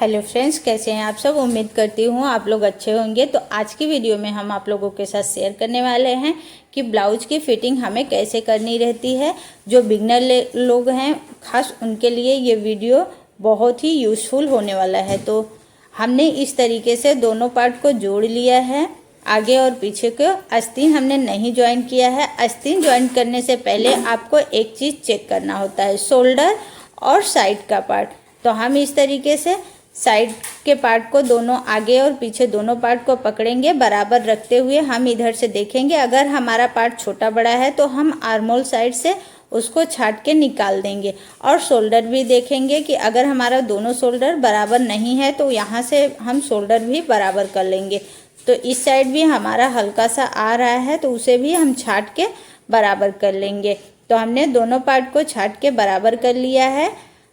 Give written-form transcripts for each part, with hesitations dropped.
Hello friends, कैसे हैं आप सब। उम्मीद करती हूँ आप लोग अच्छे होंगे। तो आज की वीडियो में हम आप लोगों के साथ शेयर करने वाले हैं कि ब्लाउज की फिटिंग हमें कैसे करनी रहती है। जो बिगनर लोग हैं खास उनके लिए ये वीडियो बहुत ही यूज़फुल होने वाला है। तो हमने इस तरीके से दोनों पार्ट को जोड़ लिया है। आगे और पीछे को आस्तीन हमने नहीं ज्वाइन किया है। आस्तीन ज्वाइन करने से पहले आपको एक चीज़ चेक करना होता है, शोल्डर और साइड का पार्ट। तो हम इस तरीके से साइड के पार्ट को दोनों आगे और पीछे दोनों पार्ट को पकड़ेंगे, बराबर रखते हुए हम इधर से देखेंगे। अगर हमारा पार्ट छोटा बड़ा है तो हम आर्मोल साइड से उसको छाट के निकाल देंगे। और शोल्डर भी देखेंगे कि अगर हमारा दोनों शोल्डर बराबर नहीं है तो यहाँ से हम शोल्डर भी बराबर कर लेंगे। तो इस साइड भी हमारा हल्का सा आ रहा है तो उसे भी हम छाट के बराबर कर लेंगे। तो हमने दोनों पार्ट को छाट के बराबर कर लिया है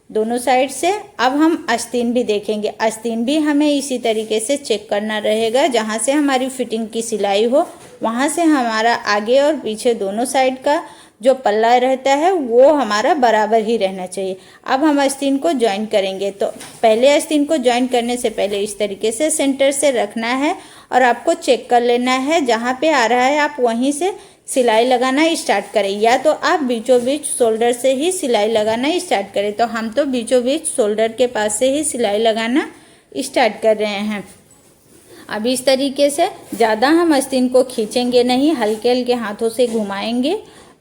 दोनों साइड से। अब हम आस्तीन भी देखेंगे। आस्तीन भी हमें इसी तरीके से चेक करना रहेगा। जहाँ से हमारी फिटिंग की सिलाई हो वहाँ से हमारा आगे और पीछे दोनों साइड का जो पल्ला रहता है वो हमारा बराबर ही रहना चाहिए। अब हम आस्तीन को ज्वाइन करेंगे। तो पहले आस्तीन को ज्वाइन करने से पहले इस तरीके से सेंटर से रखना है और आपको चेक कर लेना है। जहाँ पे आ रहा है आप वहीं से सिलाई लगाना स्टार्ट करें, या तो आप बीचों बीच शोल्डर से ही सिलाई लगाना स्टार्ट करें। तो हम तो बीचों बीच शोल्डर के पास से ही सिलाई लगाना स्टार्ट कर रहे हैं। अब इस तरीके से ज़्यादा हम आस्तीन को खींचेंगे नहीं, हल्के हल्के हाथों से घुमाएंगे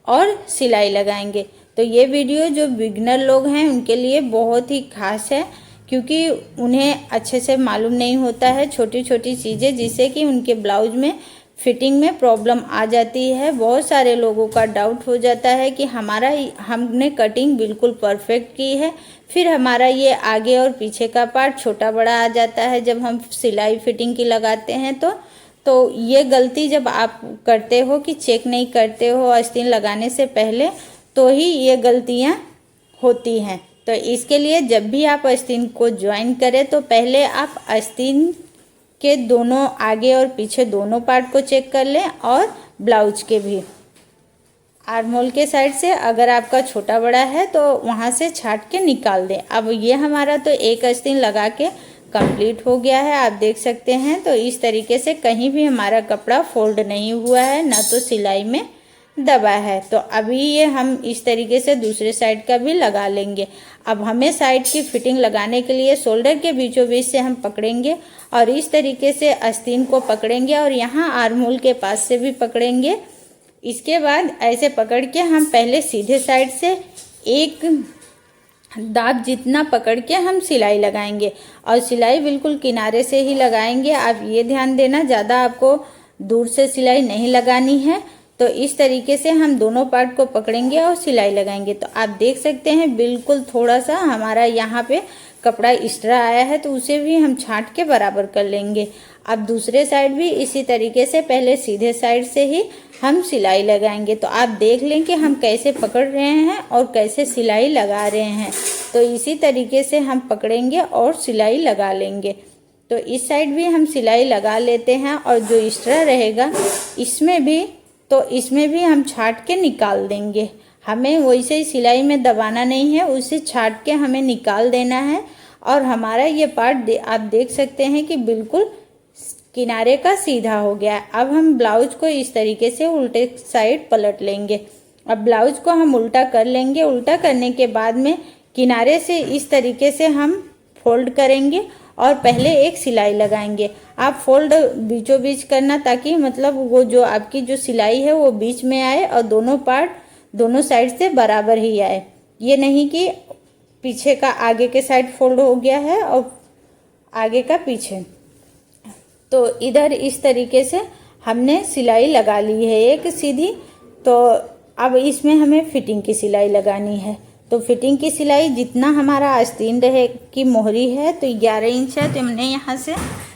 और सिलाई लगाएंगे। तो ये वीडियो जो बिगनर लोग हैं उनके लिए बहुत ही खास है, क्योंकि उन्हें अच्छे से मालूम नहीं होता है छोटी छोटी चीज़ें, जिससे कि उनके ब्लाउज में फिटिंग में प्रॉब्लम आ जाती है। बहुत सारे लोगों का डाउट हो जाता है कि हमने कटिंग बिल्कुल परफेक्ट की है, फिर हमारा ये आगे और पीछे का पार्ट छोटा बड़ा आ जाता है जब हम सिलाई फिटिंग की लगाते हैं। तो ये गलती जब आप करते हो कि चेक नहीं करते हो आस्तीन लगाने से पहले, तो ही ये गलतियाँ होती हैं। तो इसके लिए जब भी आप आस्तीन को ज्वाइन करें तो पहले आप आस्तीन के दोनों आगे और पीछे दोनों पार्ट को चेक कर लें और ब्लाउज के भी आर्महोल के साइड से अगर आपका छोटा बड़ा है तो वहाँ से छाट के निकाल दें। अब ये हमारा तो एक आस्तीन लगा के कंप्लीट हो गया है, आप देख सकते हैं। तो इस तरीके से कहीं भी हमारा कपड़ा फोल्ड नहीं हुआ है, ना तो सिलाई में दबा है। तो अभी ये हम इस तरीके से दूसरे साइड का भी लगा लेंगे। अब हमें साइड की फिटिंग लगाने के लिए शोल्डर के बीचों बीच से हम पकड़ेंगे और इस तरीके से आस्तीन को पकड़ेंगे और यहाँ आर्महोल के पास से भी पकड़ेंगे। इसके बाद ऐसे पकड़ के हम पहले सीधे साइड से एक दाब जितना पकड़ के हम सिलाई लगाएंगे और सिलाई बिल्कुल किनारे से ही लगाएंगे। आप ये ध्यान देना, ज़्यादा आपको दूर से सिलाई नहीं लगानी है। तो इस तरीके से हम दोनों पार्ट को पकड़ेंगे और सिलाई लगाएंगे। तो आप देख सकते हैं बिल्कुल थोड़ा सा हमारा यहाँ पे कपड़ा एक्स्ट्रा आया है, तो उसे भी हम छांट के बराबर कर लेंगे। अब दूसरे साइड भी इसी तरीके से पहले सीधे साइड से ही हम सिलाई लगाएंगे। तो आप देख लें कि हम कैसे पकड़ रहे हैं और कैसे सिलाई लगा रहे हैं। तो इसी तरीके से हम पकड़ेंगे और सिलाई लगा लेंगे। तो इस साइड भी हम सिलाई लगा लेते हैं और जो एक्स्ट्रा रहेगा इसमें भी हम छाट के निकाल देंगे। हमें वैसे ही सिलाई में दबाना नहीं है, उसे छाट के हमें निकाल देना है। और हमारा ये पार्ट आप देख सकते हैं कि बिल्कुल किनारे का सीधा हो गया है। अब हम ब्लाउज को इस तरीके से उल्टे साइड पलट लेंगे। अब ब्लाउज को हम उल्टा कर लेंगे। उल्टा करने के बाद में किनारे से इस तरीके से हम फोल्ड करेंगे और पहले एक सिलाई लगाएंगे। आप फोल्ड बीचों बीच करना, ताकि मतलब वो जो आपकी जो सिलाई है वो बीच में आए और दोनों पार्ट दोनों साइड से बराबर ही आए। ये नहीं कि पीछे का आगे के साइड फोल्ड हो गया है और आगे का पीछे। तो इधर इस तरीके से हमने सिलाई लगा ली है एक सीधी। तो अब इसमें हमें फिटिंग की सिलाई लगानी है। तो फिटिंग की सिलाई जितना हमारा आस्तीन रहे की मोहरी है तो 11 इंच है, तो हमने यहाँ से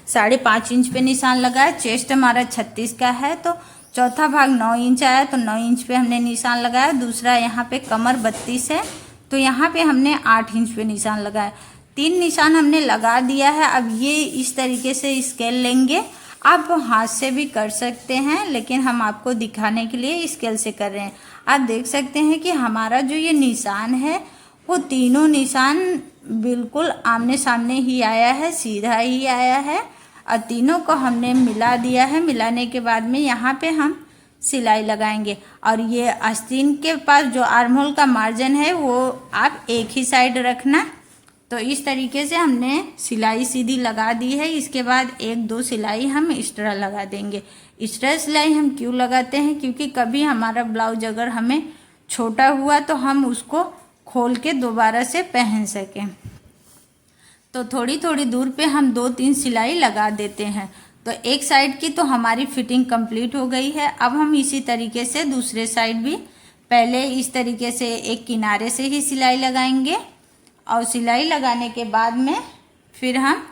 5.5 इंच पे निशान लगाया। चेस्ट हमारा 36 का है तो चौथा भाग 9 इंच आया, तो 9 इंच पे हमने निशान लगाया। दूसरा यहाँ पे कमर 32 है तो यहाँ पे हमने 8 इंच पे निशान लगाया। 3 निशान हमने लगा दिया है। अब ये इस तरीके से स्केल लेंगे। आप हाथ से भी कर सकते हैं, लेकिन हम आपको दिखाने के लिए स्केल से कर रहे हैं। आप देख सकते हैं कि हमारा जो ये निशान है वो तीनों निशान बिल्कुल आमने सामने ही आया है, सीधा ही आया है। और तीनों को हमने मिला दिया है। मिलाने के बाद में यहाँ पे हम सिलाई लगाएंगे। और ये आस्तीन के पास जो आर्म होल का मार्जिन है वो आप एक ही साइड रखना। तो इस तरीके से हमने सिलाई सीधी लगा दी है। इसके बाद एक दो सिलाई हम एक्स्ट्रा लगा देंगे। एक्स्ट्रा सिलाई हम क्यों लगाते हैं, क्योंकि कभी हमारा ब्लाउज अगर हमें छोटा हुआ तो हम उसको खोल के दोबारा से पहन सकें। तो थोड़ी थोड़ी दूर पे हम 2-3 सिलाई लगा देते हैं। तो एक साइड की तो हमारी फिटिंग कंप्लीट हो गई है। अब हम इसी तरीके से दूसरे साइड भी पहले इस तरीके से एक किनारे से ही सिलाई लगाएंगे। और सिलाई लगाने के बाद में फिर हम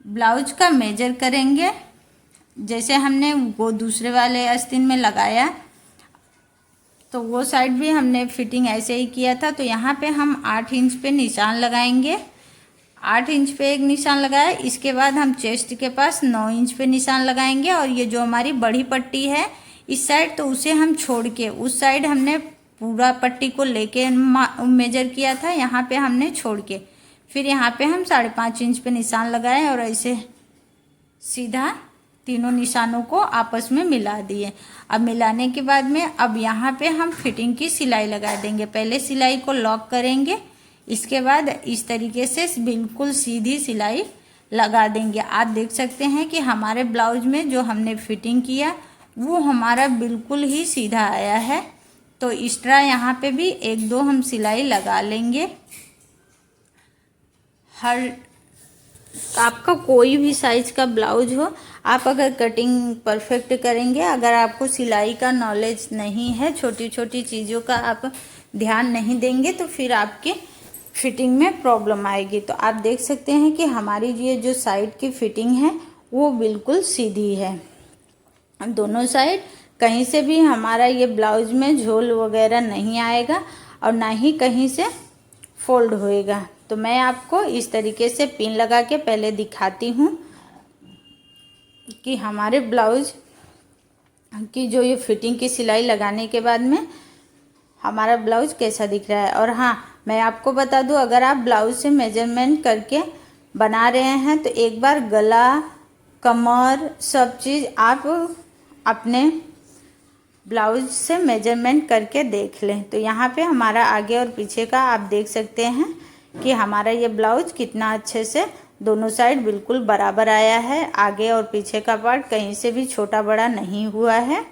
ब्लाउज का मेजर करेंगे, जैसे हमने वो दूसरे वाले आस्तीन में लगाया तो वो साइड भी हमने फिटिंग ऐसे ही किया था। तो यहाँ पे हम 8 इंच पे निशान लगाएंगे। 8 इंच पे एक निशान लगाया। इसके बाद हम चेस्ट के पास 9 इंच पे निशान लगाएंगे। और ये जो हमारी बड़ी पट्टी है इस साइड, तो उसे हम छोड़ के उस साइड हमने पूरा पट्टी को लेके मेजर किया था, यहाँ पे हमने छोड़ के फिर यहाँ पे हम 5.5 इंच पे निशान लगाए और ऐसे सीधा तीनों निशानों को आपस में मिला दिए। अब मिलाने के बाद में अब यहाँ पे हम फिटिंग की सिलाई लगा देंगे। पहले सिलाई को लॉक करेंगे, इसके बाद इस तरीके से बिल्कुल सीधी सिलाई लगा देंगे। आप देख सकते हैं कि हमारे ब्लाउज में जो हमने फिटिंग किया वो हमारा बिल्कुल ही सीधा आया है। तो एक्स्ट्रा यहाँ पे भी 1-2 हम सिलाई लगा लेंगे। हर आपका कोई भी साइज का ब्लाउज हो, आप अगर कटिंग परफेक्ट करेंगे, अगर आपको सिलाई का नॉलेज नहीं है, छोटी छोटी चीज़ों का आप ध्यान नहीं देंगे तो फिर आपके फिटिंग में प्रॉब्लम आएगी। तो आप देख सकते हैं कि हमारी ये जो साइड की फिटिंग है वो बिल्कुल सीधी है। दोनों साइड कहीं से भी हमारा ये ब्लाउज में झोल वगैरह नहीं आएगा और ना ही कहीं से फोल्ड होएगा। तो मैं आपको इस तरीके से पिन लगा के पहले दिखाती हूँ कि हमारे ब्लाउज की जो ये फिटिंग की सिलाई लगाने के बाद में हमारा ब्लाउज कैसा दिख रहा है। और हाँ, मैं आपको बता दूँ, अगर आप ब्लाउज से मेजरमेंट करके बना रहे हैं तो एक बार गला, कमर, सब चीज़ आप अपने ब्लाउज से मेजरमेंट करके देख लें। तो यहाँ पे हमारा आगे और पीछे का आप देख सकते हैं कि हमारा ये ब्लाउज कितना अच्छे से दोनों साइड बिल्कुल बराबर आया है। आगे और पीछे का पार्ट कहीं से भी छोटा बड़ा नहीं हुआ है।